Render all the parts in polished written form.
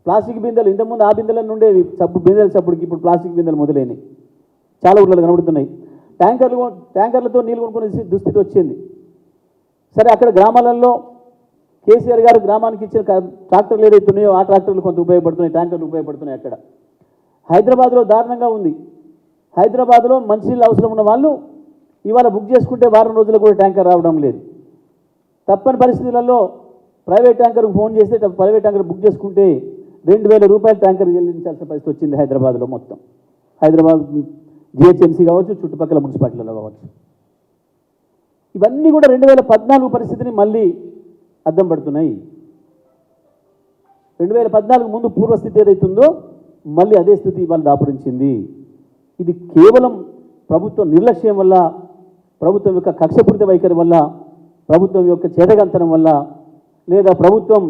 Plastic బిందెలు ఇంతకుముందు ఆ బిందెల నుండేవి చప్పుడు బిందెల చప్పుడుకి ఇప్పుడు ప్లాస్టిక్ బిందెలు మొదలైనవి, చాలా ఊళ్ళలో కనబడుతున్నాయి. ట్యాంకర్లతో నీళ్ళు కొనుక్కునే దుస్థితి వచ్చింది. సరే, అక్కడ గ్రామాలలో కేసీఆర్ గారు గ్రామానికి ఇచ్చిన ట్రాక్టర్లు ఏదైతే ఉన్నాయో ఆ ట్రాక్టర్లు కొంత ఉపయోగపడుతున్నాయి, ట్యాంకర్లు ఉపయోగపడుతున్నాయి. అక్కడ హైదరాబాద్లో దారుణంగా ఉంది. హైదరాబాద్లో మంచినీళ్ళు అవసరం ఉన్న వాళ్ళు ఇవాళ బుక్ చేసుకుంటే వారం రోజులు కూడా ట్యాంకర్ రావడం లేదు. తప్పని పరిస్థితులలో ప్రైవేట్ ట్యాంకర్కు ఫోన్ చేస్తే ప్రైవేట్ ట్యాంకర్ బుక్ చేసుకుంటే 2,000 రూపాయలు ట్యాంకర్ చెల్లించాల్సిన పరిస్థితి వచ్చింది హైదరాబాద్లో. మొత్తం హైదరాబాద్ జిహెచ్ఎంసీ కావచ్చు, చుట్టుపక్కల మున్సిపాలిటీలలో కావచ్చు. ఇవన్నీ కూడా 2014 పరిస్థితిని మళ్ళీ అద్దం పడుతున్నాయి. 2014 ముందు పూర్వస్థితి ఏదైతుందో మళ్ళీ అదే స్థితి ఇవాళ దాపురించింది. ఇది కేవలం ప్రభుత్వ నిర్లక్ష్యం వల్ల, ప్రభుత్వం యొక్క కక్షపూరిత వైఖరి వల్ల, ప్రభుత్వం యొక్క చేతగంతనం వల్ల, లేదా ప్రభుత్వం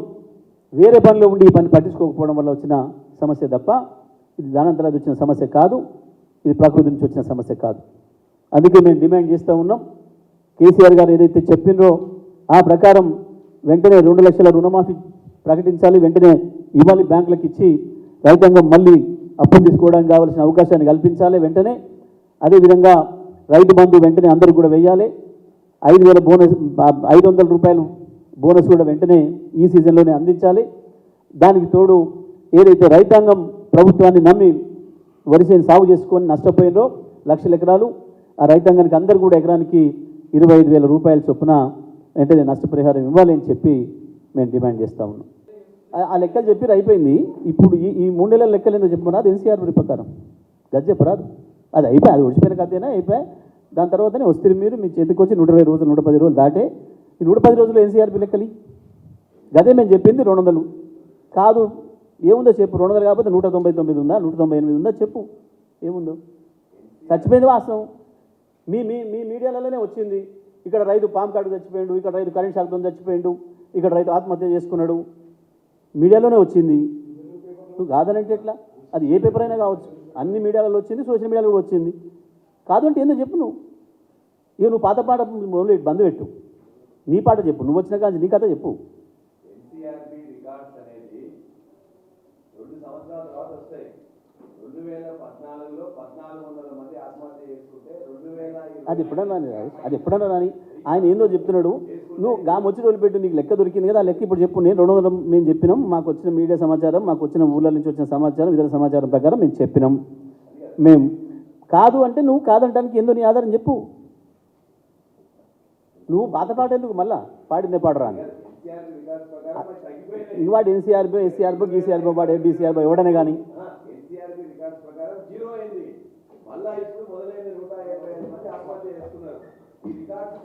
వేరే పనిలో ఉండి ఈ పని పట్టించుకోకపోవడం వల్ల వచ్చిన సమస్య తప్ప ఇది దానంతరాది వచ్చిన సమస్య కాదు, ఇది ప్రకృతి నుంచి వచ్చిన సమస్య కాదు. అందుకే మేము డిమాండ్ చేస్తూ ఉన్నాం, కేసీఆర్ గారు ఏదైతే చెప్పినరో ఆ ప్రకారం వెంటనే 2 లక్షల రుణమాఫీ ప్రకటించాలి, వెంటనే ఇవ్వాలి, బ్యాంకులకు ఇచ్చి రైతాంగం మళ్ళీ అప్పులు తీసుకోవడానికి కావాల్సిన అవకాశాన్ని కల్పించాలి వెంటనే. అదేవిధంగా రైతు బంధు వెంటనే అందరికీ కూడా వెయ్యాలి. 5,000 బోనస్, 500 రూపాయలు బోనస్ కూడా వెంటనే ఈ సీజన్లోనే అందించాలి. దానికి తోడు ఏదైతే రైతాంగం ప్రభుత్వాన్ని నమ్మి వరిసేని సాగు చేసుకొని నష్టపోయినరో 1,00,000 ఎకరాలు, ఆ రైతాంగానికి అందరూ కూడా ఎకరానికి 25,000 రూపాయల చొప్పున వెంటనే నష్టపరిహారం ఇవ్వాలి అని చెప్పి మేము డిమాండ్ చేస్తూ ఉన్నాం. ఆ లెక్కలు చెప్పి అయిపోయింది. ఇప్పుడు ఈ 3 నెలల లెక్కలు ఏందో చెప్పమన్నా, అది ఎన్సీఆర్ ప్రకారం గది చెప్పరాదు. అది అయిపోయి, అది ఒడిచిపోయిన కథేనా అయిపోయి. దాని తర్వాతనే వస్తే మీరు మీ చేతికి వచ్చి 120 రోజులు 110 రోజులు దాటే ఈ 110 రోజులు ఎన్సీఆర్పీ లెక్కలి గదే మేము చెప్పింది. 200 కాదు, ఏముందో చెప్పు. 200 కాకపోతే 199 ఉందా, 198 ఉందా చెప్పు, ఏముందో. చచ్చిపోయింది వాస్తవం. మీ మీ మీ మీడియాలలోనే వచ్చింది. ఇక్కడ రైతు పామ్ కార్డు చచ్చిపోయాడు, ఇక్కడ రైతు కరెంట్ షాక్తో చచ్చిపోయాడు, ఇక్కడ రైతు ఆత్మహత్య చేసుకున్నాడు, మీడియాలోనే వచ్చింది. నువ్వు కాదనంటే ఎట్లా? అది ఏ పేపర్ అయినా కావచ్చు, అన్ని మీడియాలలో వచ్చింది, సోషల్ మీడియాలో కూడా వచ్చింది. కాదు అంటే ఏందో చెప్పు. నువ్వు పాత పాట మొదలు బంద్ పెట్టు, నీ పాట చెప్పు, నువ్వు వచ్చిన కానీ నీ కథ చెప్పు. ఎన్సీఆర్బీ రికార్డ్స్ అనేది 2 సంవత్సరాల తర్వాత వస్తాయి. 2014లో 1,400 మంది ఆత్మహత్య చేసుకుంటే 2020 అది ఎప్పుడన్నా రాని ఆయన ఏందో చెప్తున్నాడు. నువ్వు వచ్చి వదిలిపెట్టు, నీకు లెక్క దొరికింది కదా, ఆ లెక్క ఇప్పుడు చెప్పు. నేను 200 మేము చెప్పినాం, మాకు వచ్చిన మీడియా సమాచారం, మాకు వచ్చిన ఊళ్ళ నుంచి వచ్చిన సమాచారం, ఇతర సమాచారం ప్రకారం మేము చెప్పినాం. మేము కాదు అంటే నువ్వు కాదంటానికి ఏందో నీ ఆధారం చెప్పు. నువ్వు పాత పాట ఎందుకు మళ్ళా పాడిందే పాడరా అని ఇవాడు ఎన్సీఆర్బీ, ఎస్సీఆర్బీ, గీసీఆర్బీ, వాడు ఏబీసీఆర్బీ ఎవడనే కానీ మళ్ళా ఇప్పుడు మొదలైన 125 మంది ఆత్మహత్య చేస్తున్నారు. ఈ రికార్డ్స్